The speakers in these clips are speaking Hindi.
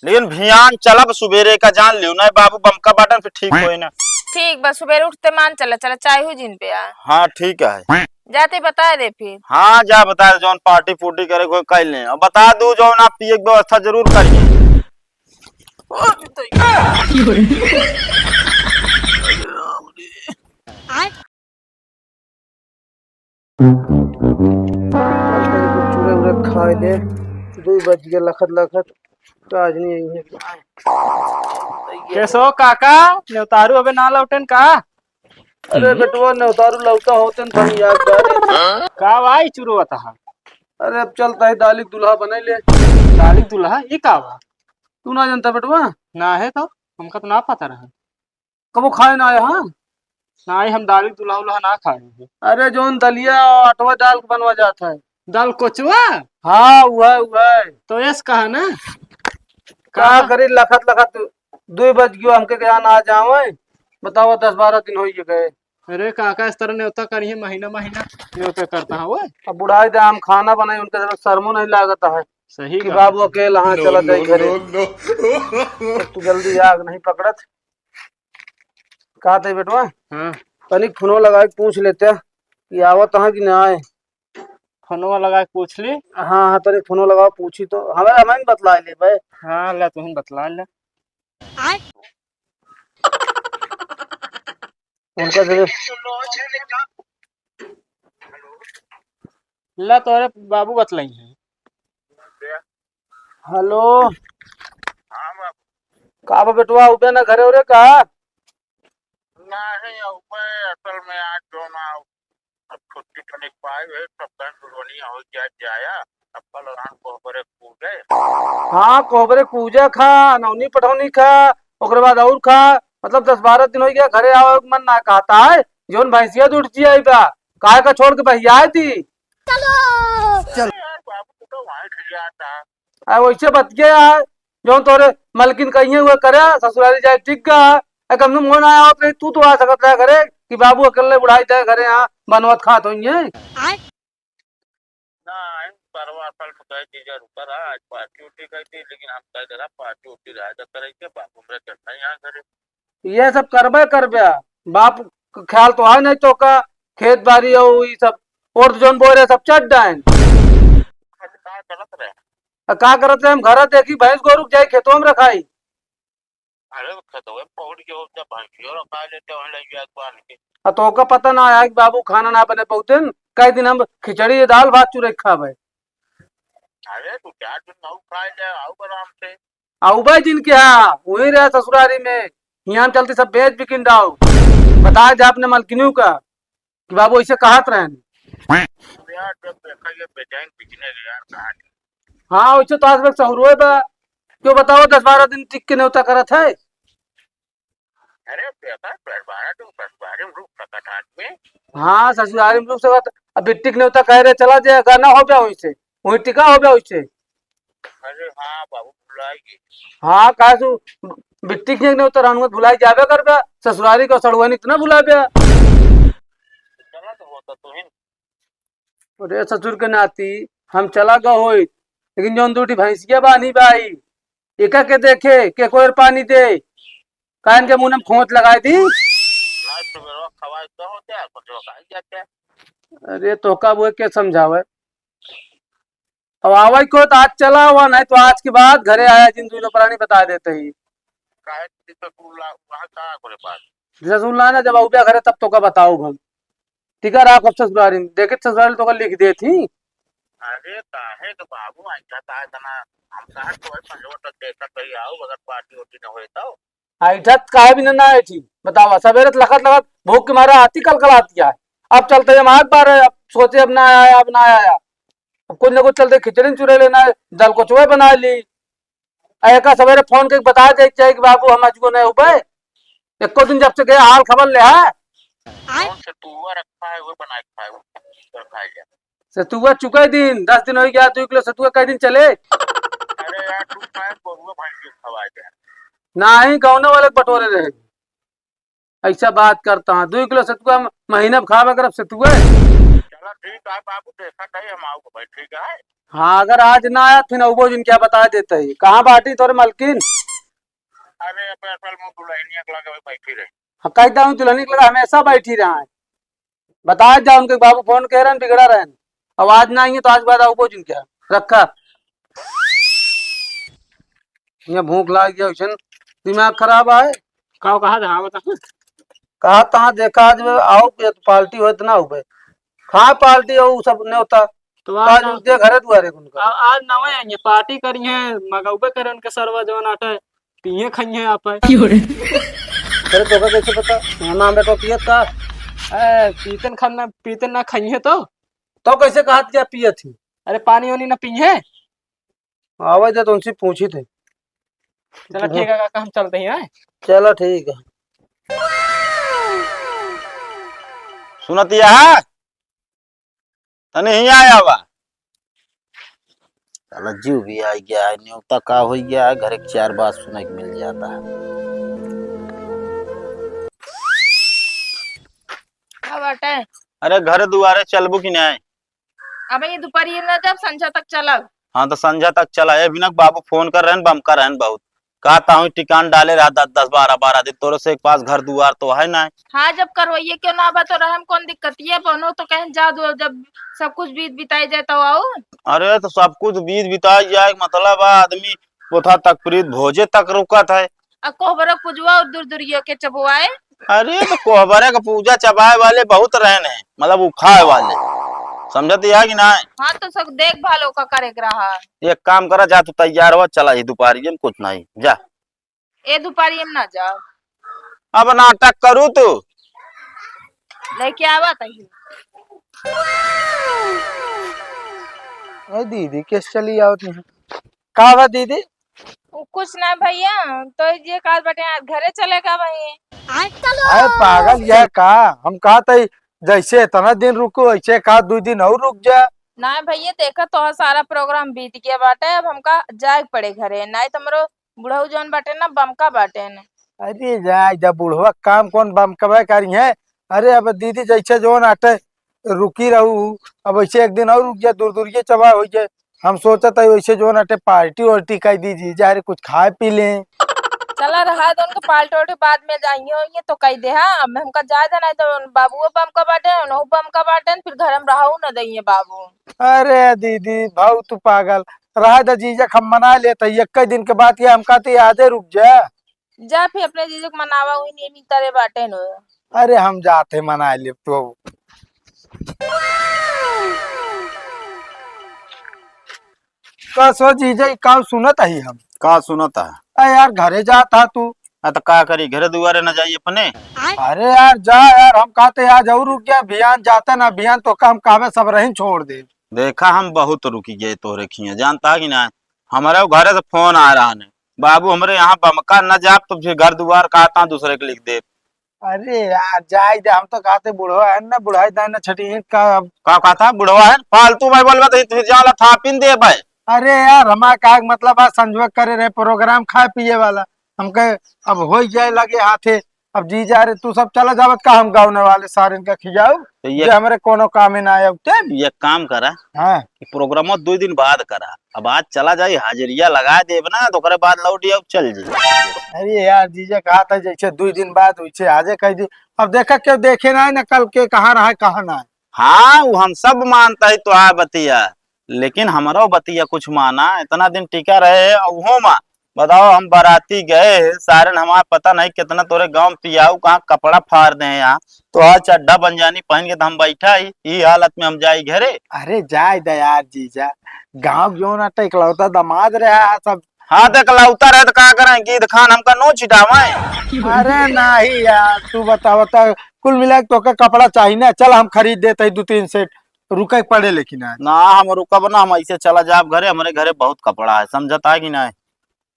लेकिन भियान चलब सुबेरे का जान लियो ना बाबू बमका बाटन फिर ठीक होए ना। ठीक बस सुबह उठते मान चला चला चाय हो जिन पे आ हाँ ठीक है। जाते बता दे फिर। हाँ जा बता दे जौन पार्टी फूटी करे कोई कर ले और बता दू जौन आप पिए की व्यवस्था जरूर करिए। चूरे उरे खाए ले 2 बज गए लखत लखत राजनी यही है। कैसो काका नेवतारू अबे ना लौटन का। अरे बेटवा न उतारू लौटा होते न हम याद गारी का भाई चुरो था। अरे अब चलता है दाली दूल्हा बने ले। दाली दुल्हा ये का बा? तू ना जानता बेटवा ना है तो हमका तो ना पता रहा। कबो खाए ना आया। हाँ ना ही हम दाली दुल्हा उल्हा ना खाए हैं। अरे जोन दलिया और आटवा डाल के बनवा जाता है। दाल कोचवा हाँ वह तो यस कहा ना का करी लखत लखत 2 बज गयो हमके क्या ना आ जाओ। बताओ 10-12 दिन हो ही गए। अरे काका इस तरह न्योता करिए महीना महीना न्योता करता है वो। अब बुढ़ाई दे हम खाना बनाए उनके तरफ शर्मो नहीं लागता है सही कि कहा। बाबू अकेला हाँ चला जाए घरे। तू जल्दी आग नहीं पकड़त कहा थे बेटवा। हाँ तनिक फोनो लगा के पूछ लेते कि आवत है कि ना आए। फोनवा लगा के पूछ ली। हाँ हाँ तनिक फोनो लगा पूछी तो हमें बतला ले भाई। हाँ ला तुम बतला ले। उनका जरूर ला तोरे बाबू बतलाई है। हेलो का बा बेटवा उबे ना घरे उरे का नहीं असल में आज जो ना अब छुट्टी तो नहीं पाए हुए सब दुनिया हो जाया अब कल रात को बड़े कूदे। हाँ कोबरे कूजा खा नौनी पठौनी खा ओकरे बाद और खा मतलब 10-12 दिन हो गया घरे आओ मन ना कहता है जोन भैंसिया दूध जी आई बा काहे का छोड़ के भैया आई थी। यार बाबू तो वहाँ ठिक जाता। वैसे बत गया है जो तोरे मलकिन कहिए हुए करे ससुराली जाए ठीक गा कम तुम मोन आया हो तू तो आ सकत रहा घरे कि बाबू अकेले बुढ़ाई जाए घरे यहाँ बनवत खात होइए। ना परवा असल में कह दी ऊपर आज पार्टी उठी गई थी लेकिन हम कह दे रहा पार्टी उठी रहा था करे के बाबू मेरा चलना यहाँ करे ये सब करबे करबे बाप ख्याल तो है नहीं तो का खेत बाड़ी हो ये सब और तो जोन बोल रहे सब चट डाइन कहाँ गलत रहे। का करत रहे हम घर देखी भैंस गोरु जाए खेतों में रखाई। अरे खतवे पौड़ के होता भाई और खा लेते वहाँ लग गया बांध के। तो का पता ना आया कि बाबू खाना ना बने पहुते कई दिन हम खिचड़ी दाल भात चूरे खावे। अरे तू 4 दिन नौ खा ले आओ आराम से। आऊ भाई जिनके यहाँ वही रहे ससुरारी में यहाँ चलते सब बेच बिकिन डाओ बताए जा अपने मलकिनू का कि बाबू ऐसे कहत रहे। यार जब देखा ये बेचैन बिजनेस यार कहाँ हाँ वैसे तो आज सहुरुए बा क्यों बताओ 10-12 दिन टिक के न्योता करत है। अरे बेटा परवारा तुम परवारे में रुक सकत आदमी। हाँ ससुरारी में रुक सकत अब बिट्टी के न्योता कह रहे चला जाए गाना हो गया वहीं से वहीं टिका हो गया वहीं से। अरे हाँ बाबू बुलाएगी। हाँ कहा तू बिट्टी के न्योता रानुआ भुलाई जावे करबे ससुरारी को सड़ुआ इतना भुलाबे। चला तो होता तो ही अरे ससुर के नाती हम चला गए हो लेकिन जौन दूटी भैंसिया बानी भाई एका के देखे के कोई पानी दे कान के मुंह में खोच लगाई थी। ना सुबह खवाए तो होते हैं कुछ लोग आ जाते हैं। अरे तो का वो के समझावे अब आवाज को तो आज चला हुआ नहीं तो आज के बाद घरे आया जिन दूल्हा प्राणी बता देते ही काहे तो तू वहाँ कहाँ करे पास। रसुल्ला ना जब आउबे घरे तब तो का बताओ हम टिका रहा कब ससुरारी में देखे ससुरारी तो का लिख दे थी। अरे काहे तो बाबू ऐसा था इतना हम कहा तो भाई 15 तक देखा कहीं आओ अगर पार्टी होती न होए तो। ऐठत काहे भी ना आई थी बतावा सवेरे लखत लखत भूख के मारे आती कल कल आती है अब चलते जब आग बार अब सोचे अब ना आया अब ना आया अब कुछ न कुछ चलते खिचड़ी चुरे लेना है दाल को चुहे बना ली ऐका सवेरे फोन करके बता दे चाहिए कि बाबू हम आज को नहीं उबे एको दिन जब से गए हाल खबर ले है कौन से तू रखा है वो बना के खाए वो खाए जा। सतुआ चुका दिन 10 दिन हो गया 2 किलो सतुआ कई दिन चले। अरे यार तू खाए गोरुआ भाई की खवाए जा। ना ही गाँव वाले बटोरे रहे ऐसा बात करता हूँ 2 किलो सतुआ महीने में खावा कर सतुआ। चला ठीक है बाबू, देखा नहीं हम आओगे भाई, ठीक है। हाँ अगर आज ना आया फिर वो जिन क्या बता देते ही कहाँ बाटी तोरे मलकिन। अरे अब असल में दुल्हनिया के लगे बैठी रही। हाँ कहता हूँ दुल्हनी के लगा हमेशा बैठी रहा है। बता जा उनके बाबू फोन कह रहे हैं बिगड़ा रहे हैं। अब आज ना आएंगे तो आज बाद आओ जिन क्या रखा। ये भूख लाग गया उसन दिमाग खराब है। कहाँ कहा था? हाँ बता। कहा तहाँ देखा आज आओ तो पार्टी हो इतना हो खा पार्टी हो सब ने होता तो आज उनके घरे दुआरे उनका आज नवे आएंगे, पार्टी करी है, मगौबे करे उनके सरवा जवन आटे पिए खाइए आप। तेरे तो का कैसे पता नाम बेटो पियत का पीतन ना खाइए तो कैसे कहा क्या पियत थी। अरे पानी वानी ना पिए। आवाज तो उनसे पूछी थी। चलो ठीक है काका, हम चलते हैं। चलो ठीक है। सुनतिया है तने ही आया बा साला जीव भी आ गया है, न्योता का हो गया है, घर एक चार बात सुने के मिल जाता है। क्या बात है? अरे घर दुआरे चलबू कि नहीं? अब ये दोपहर ना जब संझा तक चला। हाँ तो संध्या तक चला है। अभी बाबू फोन कर रहे हैं, बम कर रहे हैं बहुत। कहता हूँ टिकान डाले रहा 10-10 12-12 दिन तोरे से एक पास घर दुआर तो है ना। हाँ जब करवाइए क्यों ना बा, तो रहम कौन दिक्कत है बनो तो कहीं जा दो, जब सब कुछ बीत बिताई जाए तो आओ। अरे तो सब कुछ बीत बिता जाए मतलब आदमी पोथा तक प्रीत भोजे तक रुकत है। कोहबर पुजवा और दूर दूरियों के चबुआए। अरे तो कोहबरे का पूजा चबाए वाले बहुत रहने हैं, मतलब उखाए वाले, समझती है कि ना। हाँ तो सब देखभाल का करे रहा। एक काम करा, जा तू तैयार हुआ चला ही दोपहरी में कुछ नहीं जा। ए दोपहरी में ना जाओ। अब नाटक करू तू लेके आवा तही। दीदी किस चली आओ तुम कहा बा दीदी। कुछ ना भैया, तो ये काल बटे घरे चलेगा भाई। अरे पागल यह का हम कहा था जैसे इतना दिन रुको ऐसे कहा 2 दिन और रुक जा। ना भैया देखा तो सारा प्रोग्राम बीत गया बाटे, अब हमका जाए पड़े घरे, ना तमरो बुढ़ऊ जौन बाटे ना बमका बाटे न। अरे जा इधर बुढ़वा काम कौन बम कबा करी है। अरे अब दीदी जैसे जो आटे रुकी रहू अब ऐसे एक दिन और रुक जाए दूर दूर ये चबा हो जाए। हम सोचा था वैसे जो आटे पार्टी वार्टी कर दीजिए जा रहे कुछ खाए पी लें। चला रहा तो उनको पाल्टी वाल्टी बाद में जाइए होइए तो कही दे। हाँ अब हमका जाए देना तो बाबू बम का बाटे नहु बम का बाटे फिर घर में रहू न दइए बाबू। अरे दीदी भाऊ तू पागल रहा था जीजा हम मना लेते एक दिन के बाद ये हम कहते आधे रुक जा। जा फिर अपने जीजू को मनावा हुई नहीं तरह बाटे न। अरे हम जाते मना ले तो कसो जीजा का सुनत ही हम का सुनता है। अरे यार घरे जाता तू तो का करी घरे दुआरे न जाइए अपने। अरे यार जा यार हम कहते यार जरूर रुक गया अभियान जाता ना अभियान तो हम कहा सब रही छोड़ दे। देखा हम बहुत रुकी गए तोरे खिए जानता कि ना। हमारे घरे से फोन आ रहा है, बाबू हमारे यहाँ बमका न जाप तो फिर घर दुआर कहता दूसरे के लिख दे। अरे यार जाए दे हम तो कहते बुढ़वा है ना बुढ़ाई दाना छठी का कहता बुढ़वा है फालतू भाई बोलबा तो जाला थापिन दे भाई। अरे यार हमारा का मतलब आज संजोग करे रहे प्रोग्राम खाए पिए वाला हम कहे अब हो जाए लगे हाथे अब जी जा रहे तू सब चला जावत का हम गाँव वाले सारे इनका खिजाओ तो ये हमारे कोनो काम में ना आया ये काम करा हाँ प्रोग्राम 2 दिन बाद करा। अब आज चला जाए हाजिरिया लगा दे ना तो करे बाद लौट चल जाए। अरे यार जीजा कहा था जैसे 2 दिन बाद वैसे आजे कह दी अब देखा क्यों देखे ना है ना कल के कहाँ रहा है कहाँ ना है। हाँ वो हम सब मानता है तो आ बतिया, लेकिन हमारा बतिया कुछ माना इतना दिन टिका रहे वो माँ बताओ। हम बाराती गए सारन हमारा पता नहीं कितना तोरे गांव पियाऊ कहाँ कपड़ा फाड़ दे यहाँ तो आज चड्डा बंजानी पहन के तो हम बैठा ही हालत में हम जाए घरे। अरे जाए दे यार जीजा गाँव जो ना इकलौता दामाद रहा सब। हाँ तो कलाउता रहे तो क्या करें गीत खान हमका नो छिटावाए। अरे नहीं यार तू बता कुल मिला तो का कपड़ा चाहिए ना चल हम खरीद देते 2-3 सेट रुके पड़े लेकिन आज ना हम रुकब ना हम ऐसे चला जाए घरे। हमारे घरे बहुत कपड़ा है समझता है कि नहीं।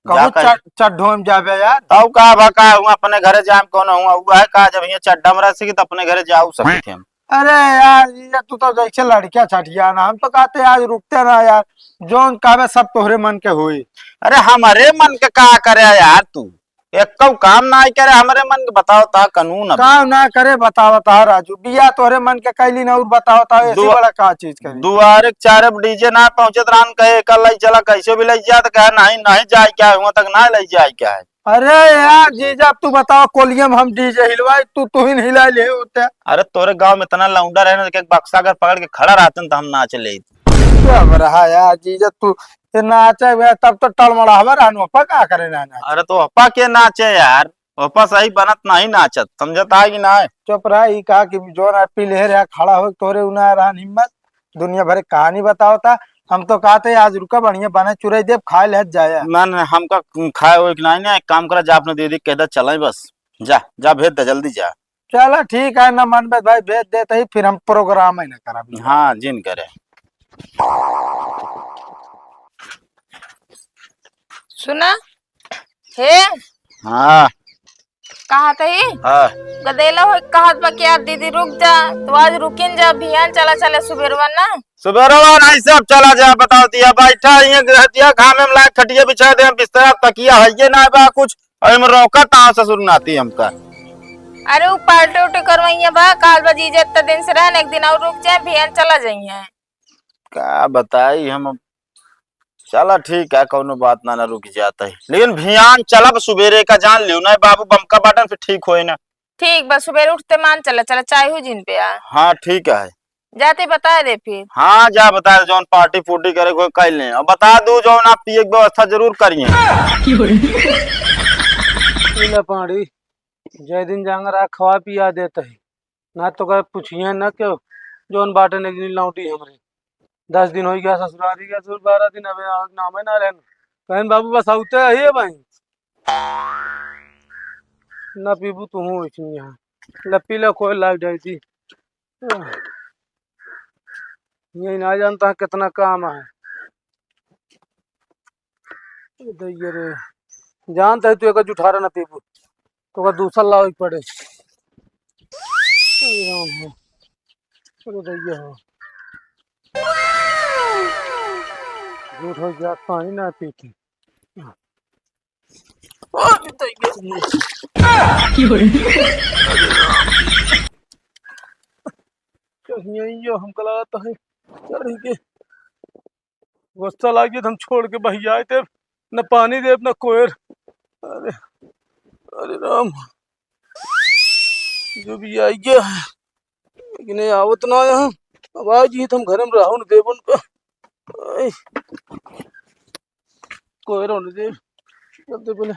चड्ढो में जाबे यार तब का भका हुआ अपने घरे जाम कौन हुआ है का जब यहाँ चड्डा में रह तो अपने घरे जाऊ सकते हम। अरे यार ये तू तो जैसे लड़कियां छठिया ना हम तो कहते आज रुकते ना यार जोन कहबे सब तोहरे मन के हुई। अरे हमारे मन के का करे यार तू एक कौ काम ना आई करे हमारे मन के बताओ ता कानून अब काम ना करे बताओ ता राजू बिया तोरे मन के कैली ना और बताओ ता ऐसी दुआ- बड़ा का चीज करी दुआरे चारे डीजे ना पहुंचत रहन कहे कल लाई चला कैसे भी लई जा तो कहे नहीं नहीं जाए क्या है वहां तक ना लई जाए क्या है। अरे यार जीजा तू बताओ कोलियम हम डीजे हिलवाई तू ही हिला ले होते अरे तोरे गांव में इतना लौंडा रहे ना कि एक बक्सा अगर पकड़ के खड़ा रहते तो हम नाच ले। अब रहा यार जीजा तू ये नाचे हुए तब तो टलमड़ा हवा रहनु पका करे ना अरे तो अपा के नाचे यार अपा सही बनत नहीं नाचत समझता है कि ना। चुप रहा ई कहा कि जो ना पीले रे खड़ा हो तोरे उना रहा हिम्मत दुनिया भर की कहानी बताओ था हम तो कहते आज रुका बढ़िया बने चुराई देव खाए ले जाया मन हमका खाए हुए कि नहीं ना एक काम करा जा अपने दीदी कह दे चले बस जा जा भेज दे जल्दी जा। चलो ठीक है ना मन में भाई भेज देते ही फिर हम प्रोग्राम ही ना करा हाँ जिन करे। सुना हे हाँ कहा थे हाँ गदेला हो कहा बा कि यार दीदी रुक जा तो आज रुकिन जा अभियान चला चले सुबेरवा ना सुबेरवा नहीं सब चला जा बताओ दिया बैठा दिया खामे में लायक खटिया बिछा दे बिस्तरा तकिया है ये ना बा कुछ और में रोका ता ससुर नाती हमका। अरे वो पार्टी उर्टी करवाइए बा काल बजी इतने दिन से रहने एक दिन और रुक जाए अभियान चला जाइए क्या बताई हम चला ठीक है कोनो बात ना रुक जाता है लेकिन भियान चलब सुबेरे का जान लियो ना बाबू बमका बाटन फिर ठीक होए ना। ठीक बस सुबह उठते मान चला चला चाय हो जिन पे यार हाँ ठीक है जाते बता दे फिर। हाँ जा बता दे जौन पार्टी फूटी करे कोई कल ले और बता दो जौन आप पिए की व्यवस्था जरूर करिए। पीला पानी जय दिन जांगरा खवा पिया देता है ना तो कह पूछिए ना क्यों जोन बाटे ने लौटी हमरे 10 दिन हो गया ससुरारी गया 12 दिन अब नाम है ना रहन कहन बाबू बस आउते है भाई ना पीबू तू हूँ इसमें यहाँ लपीला कोई लाग जाई थी ये ना जानता कितना काम है दैया रे जानता है तू एक जुठारा ना पीबू तो का दूसरा लाओ पड़े राम हो अरे दैया हो झूठ हो गया पानी ना पीती यही हमको लगाता है चढ़ी के गुस्सा लागी हम छोड़ के बही आए थे न पानी दे न कोयर अरे अरे राम जो भी आई गया है लेकिन आवत ना यहाँ आवाज ही तुम घर में रहो न देव उनका कोयर होने दे चलते पहले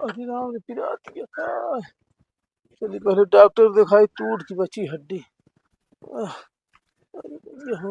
अरे राम ने पिरा दिया चलिए पहले डॉक्टर दिखाई टूट की बची हड्डी